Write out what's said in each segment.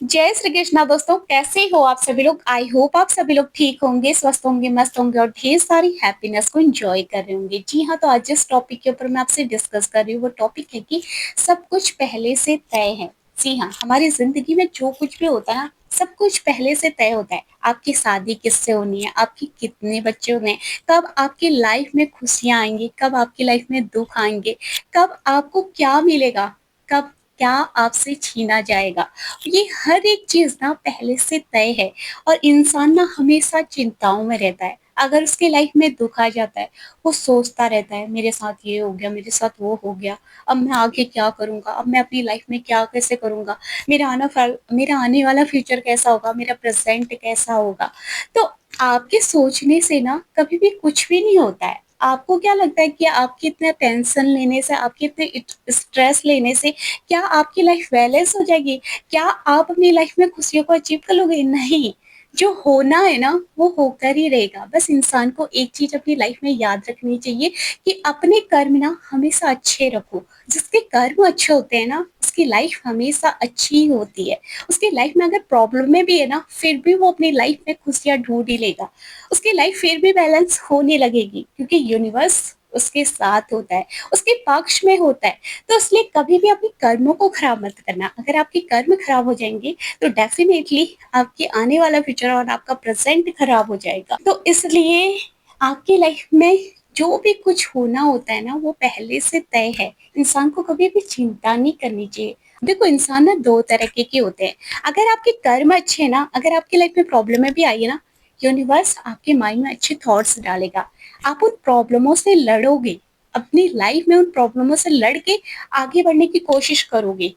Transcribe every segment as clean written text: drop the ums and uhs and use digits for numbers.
जय श्री कृष्णा दोस्तों, कैसे हो आप सभी लोग। आई होप आप सभी लोग ठीक होंगे, स्वस्थ होंगे, मस्त होंगे और ढेर सारी हैप्पीनेस को एंजॉय कर रहे होंगे। जी हाँ, तो आज जिस टॉपिक के ऊपर मैं आपसे डिस्कस कर रही हूँ वो टॉपिक है कि सब कुछ पहले से तय है। जी हाँ, हमारी जिंदगी में जो कुछ भी होता है ना, सब कुछ पहले से तय होता है। आपकी शादी किससे होनी है, आपकी कितने बच्चे होने हैं, कब आपकी लाइफ में खुशियां आएंगी, कब आपकी लाइफ में दुख आएंगे, कब आपको क्या मिलेगा, कब क्या आपसे छीना जाएगा। ये हर एक चीज ना पहले से तय है। और इंसान ना हमेशा चिंताओं में रहता है। अगर उसके लाइफ में दुख आ जाता है, वो सोचता रहता है मेरे साथ ये हो गया, मेरे साथ वो हो गया, अब मैं आगे क्या करूंगा, अब मैं अपनी लाइफ में क्या कैसे करूंगा, मेरा आने वाला फ्यूचर कैसा होगा, मेरा प्रेजेंट कैसा होगा। तो आपके सोचने से ना कभी भी कुछ भी नहीं होता है। आपको क्या लगता है कि आपके इतना टेंशन लेने से, आपके इतने स्ट्रेस लेने से क्या आपकी लाइफ बैलेंस हो जाएगी? क्या आप अपनी लाइफ में खुशियों को अचीव कर लोगे? नहीं। जो होना है ना वो होकर ही रहेगा। बस इंसान को एक चीज अपनी लाइफ में याद रखनी चाहिए कि अपने कर्म ना हमेशा अच्छे रखो। जिसके कर्म अच्छे होते हैं ना उसकी लाइफ हमेशा अच्छी ही होती है। उसकी लाइफ में अगर प्रॉब्लम में भी है ना, फिर भी वो अपनी लाइफ में खुशियां ढूंढ ही लेगा। उसकी लाइफ फिर भी बैलेंस होने लगेगी क्योंकि यूनिवर्स उसके साथ होता है, उसके पक्ष में होता है। तो इसलिए कभी भी अपने कर्मों को खराब मत करना। अगर आपके कर्म खराब हो जाएंगे तो डेफिनेटली आपके आने वाला फ्यूचर और आपका प्रेजेंट खराब हो जाएगा। तो इसलिए आपकी लाइफ में जो भी कुछ होना होता है ना वो पहले से तय है। इंसान को कभी भी चिंता नहीं करनी चाहिए। देखो, इंसान ना दो तरह के होते हैं। अगर आपके कर्म अच्छे हैं ना, अगर आपकी लाइफ में प्रॉब्लम भी आई है ना, यूनिवर्स आपके माइंड में अच्छे थॉट्स डालेगा। आप उन प्रॉब्लमों से लड़ोगे, अपनी लाइफ में उन प्रॉब्लमों से लड़ के आगे बढ़ने की कोशिश करोगे।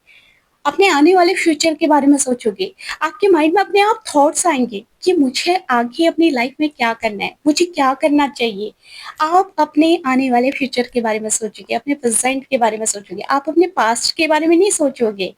अपने आने वाले फ्यूचर के बारे में सोचोगे। आपके माइंड में अपने आप थॉट्स आएंगे कि मुझे आगे अपनी लाइफ में क्या करना है, मुझे क्या करना चाहिए। आप अपने आने वाले फ्यूचर के बारे में सोचोगे, अपने प्रेजेंट के बारे में सोचोगे, आप अपने पास्ट के बारे में नहीं सोचोगे।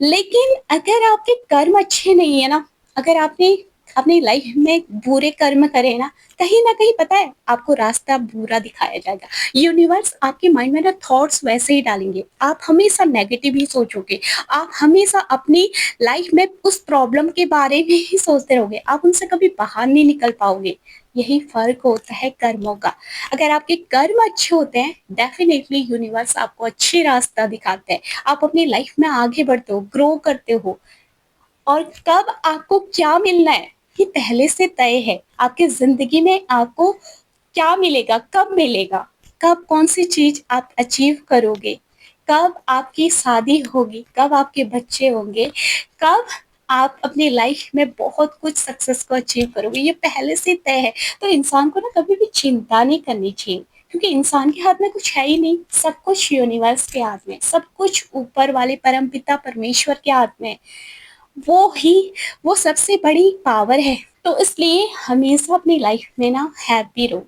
लेकिन अगर आपके कर्म अच्छे नहीं है ना, अगर आपने अपनी लाइफ में बुरे कर्म करे ना कहीं पता है आपको रास्ता बुरा दिखाया जाएगा। यूनिवर्स आपके माइंड में ना थॉट्स वैसे ही डालेंगे। आप हमेशा नेगेटिव ही सोचोगे। आप हमेशा अपनी लाइफ में उस प्रॉब्लम के बारे में ही सोचते रहोगे। आप उनसे कभी बाहर नहीं निकल पाओगे। यही फर्क होता है कर्मों का। अगर आपके कर्म अच्छे होते हैं, डेफिनेटली यूनिवर्स आपको अच्छे रास्ता दिखाते हैं। आप अपनी लाइफ में आगे बढ़ते हो, ग्रो करते हो। और कब आपको क्या मिलना है ये पहले से तय है। आपके जिंदगी में आपको क्या मिलेगा, कब मिलेगा, कब कौन सी चीज आप अचीव करोगे, कब आपकी शादी होगी, कब आपके बच्चे होंगे, कब आप अपनी लाइफ में बहुत कुछ सक्सेस को अचीव करोगे, ये पहले से तय है। तो इंसान को ना कभी भी चिंता नहीं करनी चाहिए क्योंकि इंसान के हाथ में कुछ है ही नहीं। सब कुछ यूनिवर्स के हाथ में, सब कुछ ऊपर वाले परमपिता परमेश्वर के हाथ में। वो ही वो सबसे बड़ी पावर है। तो इसलिए हमेशा अपनी लाइफ में ना हैप्पी रहो।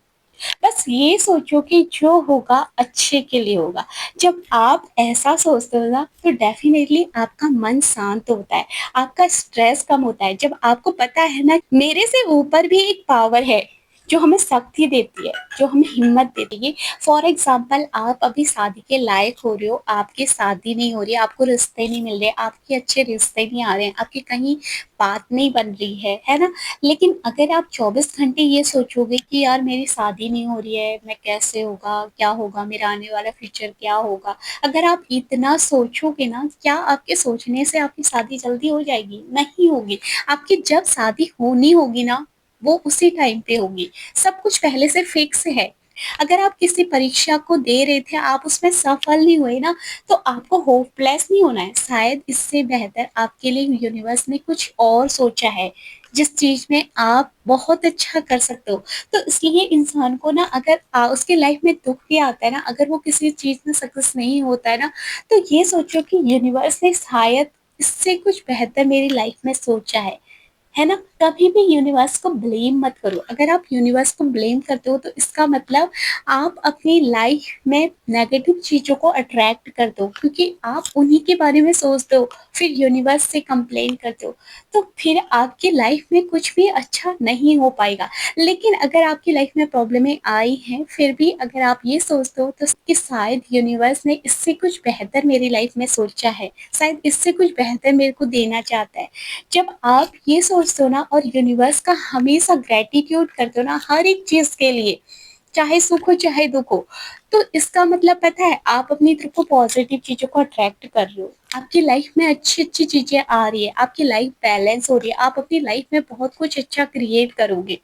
बस ये सोचो कि जो होगा अच्छे के लिए होगा। जब आप ऐसा सोचते हो ना तो डेफिनेटली आपका मन शांत होता है, आपका स्ट्रेस कम होता है। जब आपको पता है ना मेरे से ऊपर भी एक पावर है जो हमें शक्ति देती है, जो हमें हिम्मत देती है। फॉर एग्जाम्पल, आप अभी शादी के लायक हो रहे हो, आपकी शादी नहीं हो रही, आपको रिश्ते नहीं मिल रहे, आपके अच्छे रिश्ते नहीं आ रहे हैं, आपकी कहीं बात नहीं बन रही है ना। लेकिन अगर आप 24 घंटे ये सोचोगे कि यार मेरी शादी नहीं हो रही है, मैं कैसे होगा, क्या होगा, मेरा आने वाला फ्यूचर क्या होगा, अगर आप इतना सोचोगे ना, क्या आपके सोचने से आपकी शादी जल्दी हो जाएगी? नहीं होगी। आपकी जब शादी होनी होगी ना वो उसी टाइम पे होगी। सब कुछ पहले से फिक्स है। अगर आप किसी परीक्षा को दे रहे थे, आप उसमें सफल नहीं हुए ना, तो आपको होपलेस नहीं होना है। शायद इससे बेहतर आपके लिए यूनिवर्स ने कुछ और सोचा है जिस चीज में आप बहुत अच्छा कर सकते हो। तो इसलिए इंसान को ना अगर उसके लाइफ में दुख भी आता है ना, अगर वो किसी चीज में सक्सेस नहीं होता है ना, तो ये सोचो कि यूनिवर्स ने शायद इससे कुछ बेहतर मेरी लाइफ में सोचा है। है ना? कभी भी यूनिवर्स को ब्लेम मत करो। अगर आप यूनिवर्स को ब्लेम करते हो तो इसका मतलब आप अपनी लाइफ में नेगेटिव चीज़ों को अट्रैक्ट करते हो, क्योंकि आप उन्हीं के बारे में सोचते हो, फिर यूनिवर्स से कंप्लेन करते हो, तो फिर आपकी लाइफ में कुछ भी अच्छा नहीं हो पाएगा। लेकिन अगर आपकी लाइफ में प्रॉब्लमें आई हैं, फिर भी अगर आप ये सोचते हो तो कि शायद यूनिवर्स ने इससे कुछ बेहतर मेरी लाइफ में सोचा है, शायद इससे कुछ बेहतर मेरे को देना चाहता है। जब आप ये सोचते हो ना और यूनिवर्स का हमेशा ग्रेटिट्यूड करते हो ना हर एक चीज के लिए, चाहे सुख हो चाहे दुख हो, तो इसका मतलब पता है आप अपनी तरफ को पॉजिटिव चीजों को अट्रैक्ट कर रहे हो। आपकी लाइफ में अच्छी अच्छी चीजें आ रही है, आपकी लाइफ बैलेंस हो रही है, आप अपनी लाइफ में बहुत कुछ अच्छा क्रिएट करोगे,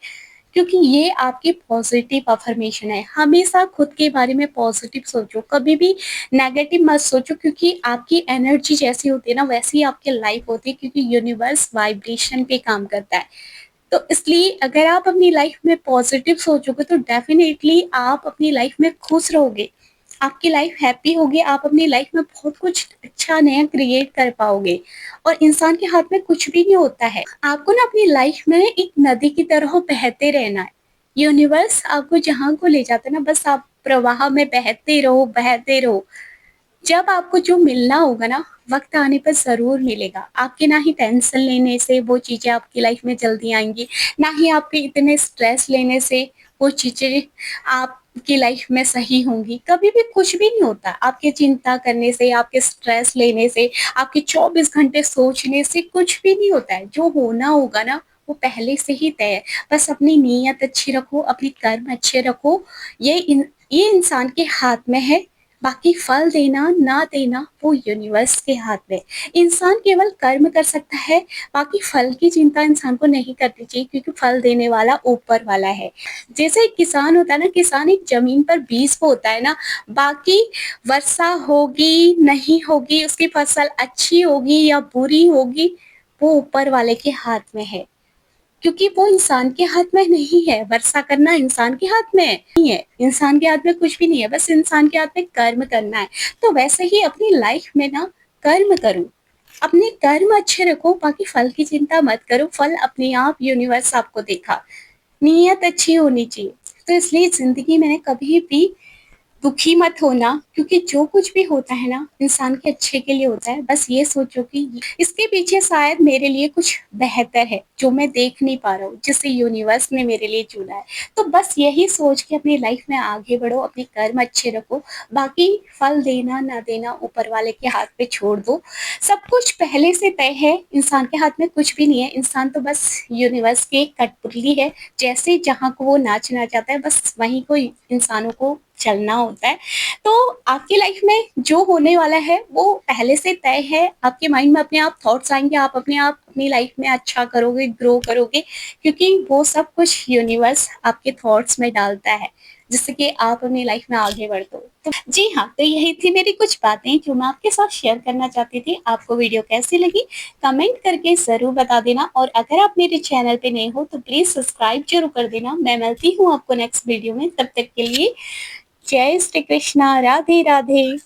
क्योंकि ये आपकी पॉजिटिव अफर्मेशन है। हमेशा खुद के बारे में पॉजिटिव सोचो, कभी भी नेगेटिव मत सोचो, क्योंकि आपकी एनर्जी जैसी होती है ना वैसी आपकी लाइफ होती है, क्योंकि यूनिवर्स वाइब्रेशन पे काम करता है। तो इसलिए अगर आप अपनी लाइफ में पॉजिटिव सोचोगे तो डेफिनेटली आप अपनी लाइफ में खुश रहोगे, आपकी लाइफ हैप्पी होगी, आप अपनी लाइफ में बहुत कुछ अच्छा नया क्रिएट कर पाओगे। और इंसान के हाथ में कुछ भी नहीं होता है, आपको ना अपनी लाइफ में एक नदी की तरह बहते रहना है। यूनिवर्स आपको जहाँ को ले जाता है ना, बस आप प्रवाह में बहते रहो बहते रहो। जब आपको जो मिलना होगा ना, वक्त आने पर ज़रूर मिलेगा। आपके ना ही टेंशन लेने से वो चीज़ें आपकी लाइफ में जल्दी आएँगी, ना ही आपके इतने स्ट्रेस लेने से वो चीज़ें आपकी लाइफ में सही होंगी। कभी भी कुछ भी नहीं होता, आपके चिंता करने से, आपके स्ट्रेस लेने से, आपके 24 घंटे सोचने से कुछ भी नहीं होता है। जो होना होगा ना, वो पहले से ही तय है। बस अपनी नीयत अच्छी रखो, अपने कर्म अच्छे रखो, ये इंसान के हाथ में है। बाकी फल देना ना देना वो यूनिवर्स के हाथ में। इंसान केवल कर्म कर सकता है, बाकी फल की चिंता इंसान को नहीं करनी चाहिए, क्योंकि फल देने वाला ऊपर वाला है। जैसे एक किसान होता है ना, किसान एक जमीन पर बीज बोता है ना, बाकी वर्षा होगी नहीं होगी, उसकी फसल अच्छी होगी या बुरी होगी, वो ऊपर वाले के हाथ में है, क्योंकि वो इंसान के हाथ में नहीं है। वर्षा करना इंसान के हाथ में नहीं है, इंसान के हाथ में कुछ भी नहीं है, बस इंसान के हाथ में कर्म करना है। तो वैसे ही अपनी लाइफ में ना कर्म करो, अपने कर्म अच्छे रखो, बाकी फल की चिंता मत करो, फल अपने आप यूनिवर्स आपको देखा। नीयत अच्छी होनी चाहिए। तो इसलिए जिंदगी में कभी भी दुखी मत होना, क्योंकि जो कुछ भी होता है ना इंसान के अच्छे के लिए होता है। बस ये सोचो कि इसके पीछे शायद मेरे लिए कुछ बेहतर है जो मैं देख नहीं पा रहा हूँ, जिसे यूनिवर्स ने मेरे लिए चुना है। तो बस यही सोच के अपनी लाइफ में आगे बढ़ो, अपने कर्म अच्छे रखो, बाकी फल देना ना देना ऊपर वाले के हाथ पे छोड़ दो। सब कुछ पहले से तय है, इंसान के हाथ में कुछ भी नहीं है। इंसान तो बस यूनिवर्स की एक कठपुतली है, जैसे जहाँ को वो नाचना चाहता है बस वहीं को इंसानों को चलना होता है। तो आपकी लाइफ में जो होने वाला है वो पहले से तय है। आपके माइंड में अपने आप थॉट्स आएंगे, आप अपने आप अपनी लाइफ में अच्छा करोगे, ग्रो करोगे, क्योंकि वो सब कुछ यूनिवर्स आपके थॉट्स में डालता है, जिससे कि आप अपनी लाइफ में आगे बढ़ते हो। तो जी हाँ, तो यही थी मेरी कुछ बातें जो मैं आपके साथ शेयर करना चाहती थी। आपको वीडियो कैसी लगी कमेंट करके ज़रूर बता देना, और अगर आप मेरे चैनल पे नए हो तो प्लीज़ सब्सक्राइब जरूर कर देना। मैं मिलती हूँ आपको नेक्स्ट वीडियो में, तब तक के लिए जय श्री कृष्णा, राधे राधे।